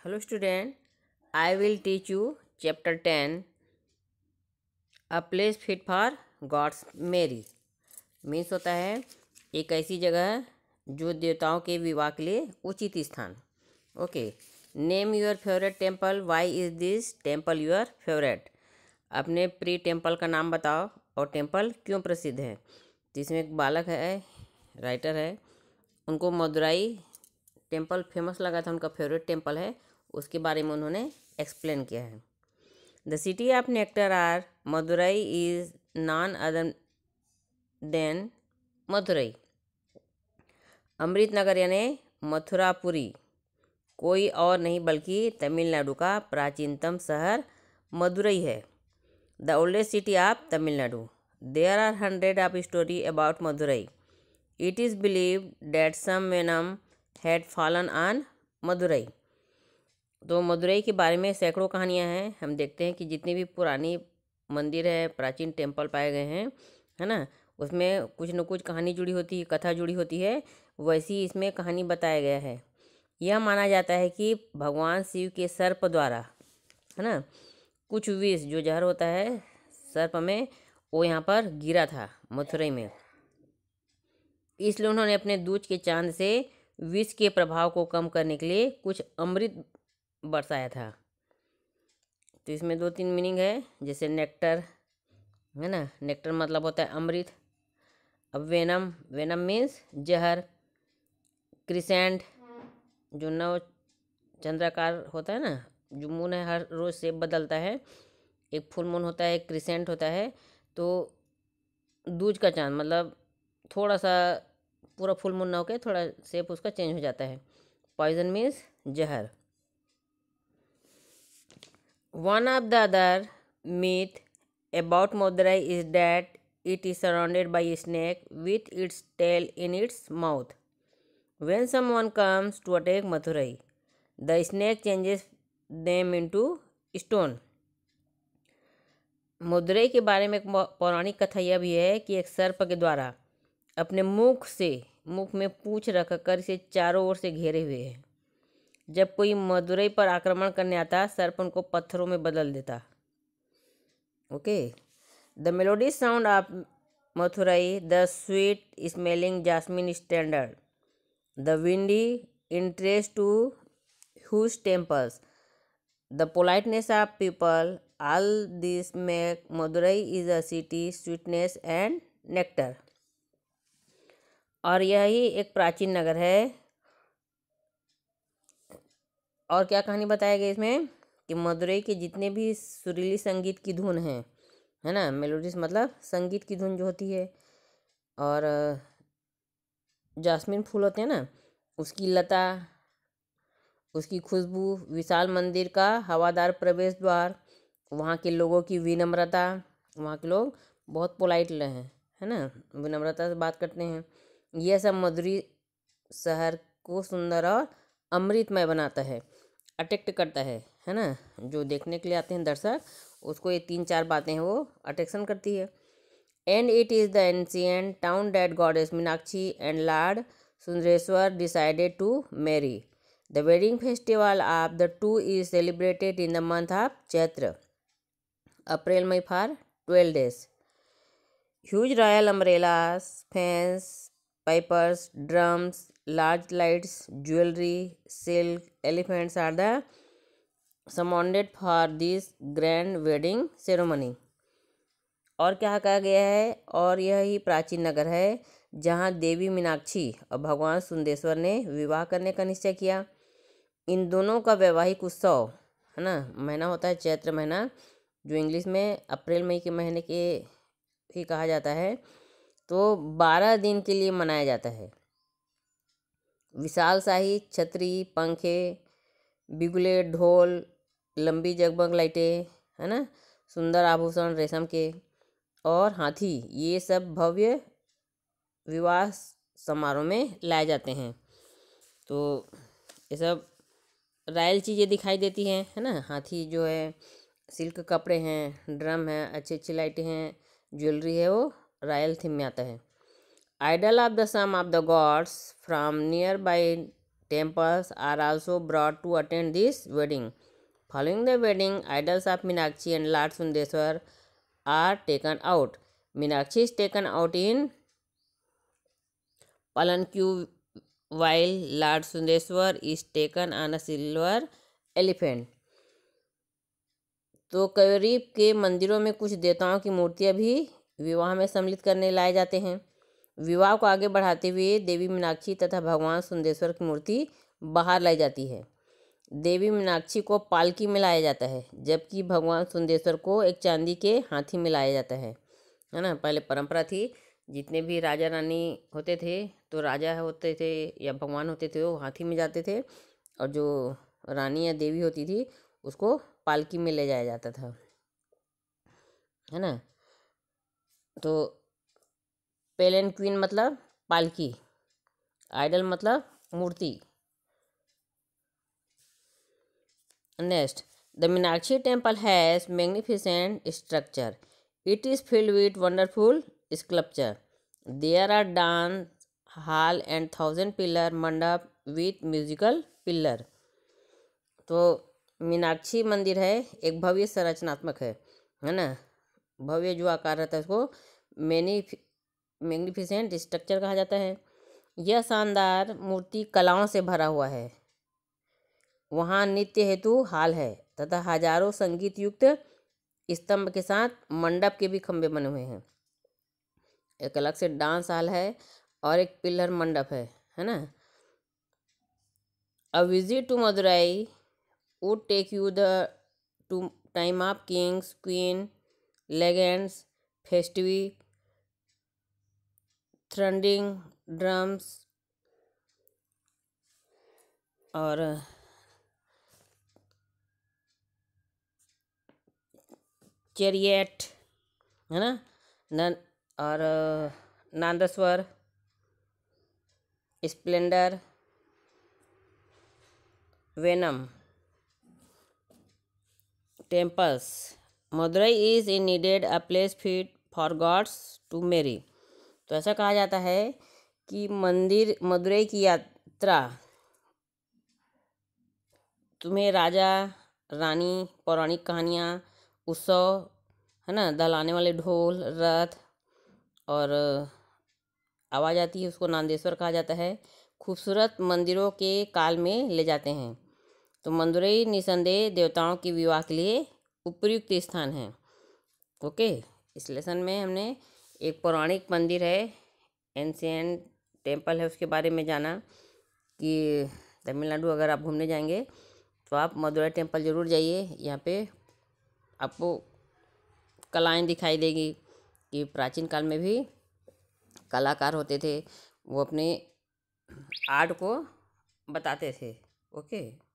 Hello student, I will teach you chapter 10, A place fit for God's Mary. Means होता है एक ऐसी जगह जो देवताओं के विवाह के लिए उचित स्थान. Okay. Name your favourite temple. Why is this temple your favourite. अपने प्रिय टेम्पल का नाम बताओ और टेम्पल क्यों प्रसिद्ध है. तो इसमें एक बालक है, राइटर है, उनको मदुराई टेम्पल फेमस लगा था, उनका फेवरेट टेम्पल है, उसके बारे में उन्होंने एक्सप्लेन किया है. The city of nectar are Madurai is none other than Mathurai. अमृत नगर यानी मथुरापुरी कोई और नहीं बल्कि तमिलनाडु का प्राचीनतम शहर मदुरई है. The oldest city of Tamil Nadu. There are 100 of story about Madurai. It is believed that some venom had fallen on Madurai. तो मदुरई के बारे में सैकड़ों कहानियां हैं. हम देखते हैं कि जितनी भी पुरानी मंदिर है, प्राचीन टेम्पल पाए गए हैं, है ना, उसमें कुछ न कुछ कहानी जुड़ी होती है, कथा जुड़ी होती है. वैसी इसमें कहानी बताया गया है. यह माना जाता है कि भगवान शिव के सर्प द्वारा, है ना, कुछ विष जो जहर होता है सर्प में, वो यहाँ पर गिरा था मथुरई में. इसलिए उन्होंने अपने दूज के चांद से विष के प्रभाव को कम करने के लिए कुछ अमृत बरसाया था. तो इसमें 2-3 मीनिंग है. जैसे नेक्टर, है ना, नेक्टर मतलब होता है अमृत. अब वेनम, वेनम मीन्स जहर. क्रिसेंट जो नव चंद्राकार होता है ना, जो मून है हर रोज शेप बदलता है, एक फुल मून होता है, एक क्रिसेंट होता है. तो दूज का चांद मतलब थोड़ा सा पूरा फुल मून ना होकर थोड़ा शेप उसका चेंज हो जाता है. पॉइजन मीन्स जहर. One of the other myth about Madurai is that it is surrounded by a snake with its tail in its mouth. When someone comes to attack Madurai, the snake changes them into stone. Madurai के बारे में एक पौराणिक कथा यह भी है कि एक सर्प के द्वारा अपने मुख में पूंछ रखकर इसे चारों ओर से घेरे हुए है. जब कोई मदुरई पर आक्रमण करने आता, सर्प उनको पत्थरों में बदल देता. Okay. The melody sound of Mathurai, the sweet smelling jasmine standard, the windy interest to huge temples, the politeness of people, all this make Madurai is a city sweetness and nectar. और यही एक प्राचीन नगर है. और क्या कहानी बताया गया इसमें कि मदुरई के जितने भी सुरीली संगीत की धुन है ना, मेलोडीज मतलब संगीत की धुन जो होती है, और जास्मिन फूल होते हैं ना, उसकी लता, उसकी खुशबू, विशाल मंदिर का हवादार प्रवेश द्वार, वहाँ के लोगों की विनम्रता, वहाँ के लोग बहुत पोलाइट हैं, है ना, विनम्रता से बात करते हैं. यह सब मदुरई शहर को सुंदर और अमृतमय बनाता है, अट्रैक्ट करता है ना. जो देखने के लिए आते हैं दर्शक, उसको ये 3-4 बातें हैं वो अट्रैक्शन करती है. And it is the ancient town that goddess Meenakshi and lord Sundareshwar decided to marry. The wedding festival of the two is celebrated in the month of Chaitra, April May for 12 days. Huge royal umbrellas, fans, pipers, drums, large lights, jewelry, silk, elephants are the summoned for this grand wedding ceremony. और क्या कहा गया है, और यह ही प्राचीन नगर है जहाँ देवी मीनाक्षी और भगवान सुंदेश्वर ने विवाह करने का निश्चय किया. इन दोनों का वैवाहिक उत्सव, है ना, महीना होता है चैत्र महीना, जो इंग्लिश में अप्रैल मई के महीने के ही कहा जाता है. तो 12 दिन के लिए मनाया जाता है. विशाल शाही छतरी, पंखे, बिगुले, ढोल, लंबी जगमग लाइटें, है ना, सुंदर आभूषण रेशम के, और हाथी, ये सब भव्य विवाह समारोह में लाए जाते हैं. तो ये सब रॉयल चीज़ें दिखाई देती हैं, है ना. हाथी जो है, सिल्क कपड़े हैं, ड्रम है, अच्छी अच्छी लाइटें हैं, ज्वेलरी है, वो रॉयल थीम में आता है. Idol of the some of the gods from nearby temples are also brought to attend this wedding. Following the wedding, idols of Meenakshi and Lord Sundeswar are taken out. Meenakshi is taken out in palanquin while Lord Sundeswar is taken on a silver elephant. तो करीब के मंदिरों में कुछ देवताओं की मूर्तियां भी विवाह में सम्मिलित करने लाए जाते हैं। विवाह को आगे बढ़ाते हुए देवी मीनाक्षी तथा भगवान सुंदेश्वर की मूर्ति बाहर लाई जाती है। देवी मीनाक्षी को पालकी में लाया जाता है, जबकि भगवान सुंदेश्वर को एक चांदी के हाथी में लाया जाता है ना। पहले परंपरा थी, जितने भी राजा रानी होते थे, तो राजा होते थे या भगवान होते थे वो हाथी में जाते थे, और जो रानी या देवी होती थी उसको पालकी में ले जाया जाता था, है ना। तो पेलेनक्विन मतलब पालकी, आइडल मतलब मूर्ति। Next, the Meenakshi temple has magnificent structure. It is filled with wonderful sculpture. There are dance hall and 1000 pillar mandap with musical pillar. तो मीनाक्षी मंदिर है एक भव्य संरचनात्मक है ना। भव्य जो आकार रहता है उसको मैग्निफिसेंट स्ट्रक्चर कहा जाता है। यह शानदार मूर्ति कलाओं से भरा हुआ है। वहाँ नृत्य हेतु हॉल है तथा हजारों संगीत युक्त स्तंभ के साथ मंडप के भी खंभे बने हुए हैं। एक अलग से डांस हॉल है और एक पिलर मंडप है ना। A visit to Madurai would take you to time of kings, queen, legends, festive, thundering drums और चैरियट है ना, और nadaswara, splendour, venom, temples. Madurai is needed a place fit for gods to marry. तो ऐसा कहा जाता है कि मदुरई की यात्रा तुम्हें राजा रानी, पौराणिक कहानियाँ, उत्सव है ना, दलाने वाले ढोल, रथ और आवाज़ आती है उसको नांदेश्वर कहा जाता है, खूबसूरत मंदिरों के काल में ले जाते हैं। तो मदुरई निसंदेह देवताओं के विवाह के लिए उपयुक्त स्थान है। ओके, इस लेसन में हमने एक पौराणिक मंदिर है, एंशिएंट टेम्पल है, उसके बारे में जाना कि तमिलनाडु अगर आप घूमने जाएंगे तो आप मदुरई टेम्पल ज़रूर जाइए। यहाँ पे आपको कलाएं दिखाई देगी कि प्राचीन काल में भी कलाकार होते थे, वो अपने आर्ट को बताते थे। ओके।